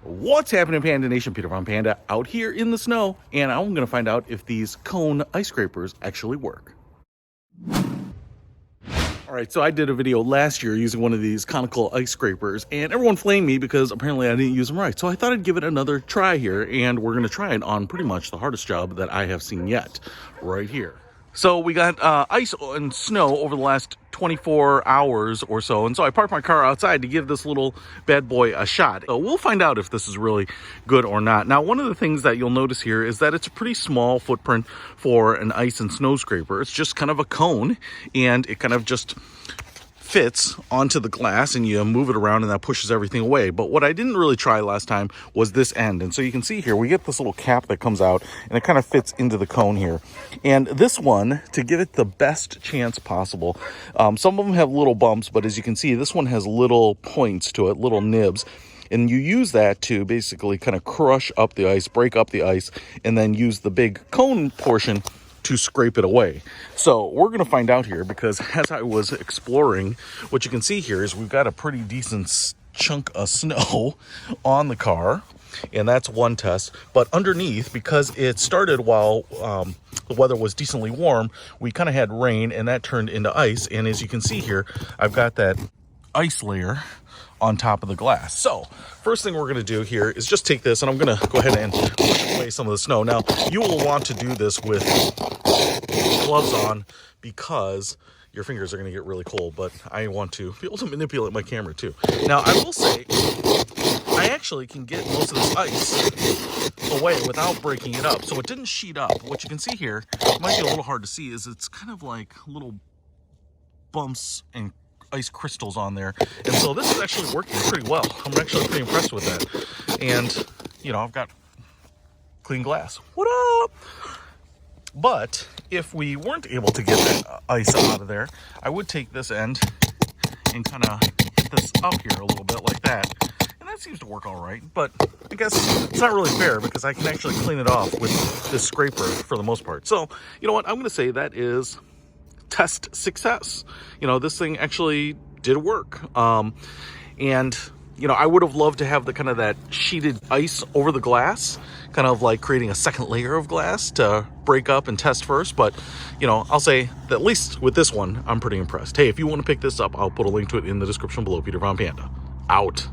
What's happening, Panda Nation? Peter Von Panda out here in the snow, and I'm going to find out if these cone ice scrapers actually work. All right, so I did a video last year using one of these conical ice scrapers, and everyone flamed me because apparently I didn't use them right. So I thought I'd give it another try here, and we're going to try it on pretty much the hardest job that I have seen yet, right here. So we got ice and snow over the last 24 hours or so, and so I parked my car outside to give this little bad boy a shot. So we'll find out if this is really good or not. Now, one of the things that you'll notice here is that it's a pretty small footprint for an ice and snow scraper. It's just kind of a cone, and it kind of just fits onto the glass, and you move it around and that pushes everything away. But what I didn't really try last time was this end, and so you can see here we get this little cap that comes out and it kind of fits into the cone here. And this one, to give it the best chance possible, some of them have little bumps, but as you can see, this one has little points to it, little nibs, and you use that to basically kind of crush up the ice, break up the ice, and then use the big cone portion to scrape it away. So we're going to find out here, because as I was exploring, what you can see here is we've got a pretty decent chunk of snow on the car, and that's one test. But underneath, because it started while the weather was decently warm, we kind of had rain, and that turned into ice. And as you can see here, I've got that ice layer on top of the glass. So first thing we're going to do here is just take this, and I'm going to go ahead and push away some of the snow. Now, you will want to do this with gloves on, because your fingers are going to get really cold, but I want to be able to manipulate my camera too. Now, I will say, I actually can get most of this ice away without breaking it up, so it didn't sheet up. What you can see here, it might be a little hard to see, is it's kind of like little bumps and ice crystals on there. And so this is actually working pretty well. I'm actually pretty impressed with that. And, you know, I've got clean glass. What up? But if we weren't able to get that ice out of there, I would take this end and kind of get this up here a little bit like that. And that seems to work all right. But I guess it's not really fair, because I can actually clean it off with this scraper for the most part. So, you know what? I'm going to say that is test success. You know, this thing actually did work. And, you know, I would have loved to have the kind of that sheeted ice over the glass, kind of like creating a second layer of glass to break up and test first. But, you know, I'll say that at least with this one, I'm pretty impressed. Hey, if you want to pick this up, I'll put a link to it in the description below. Peter Von Panda, out.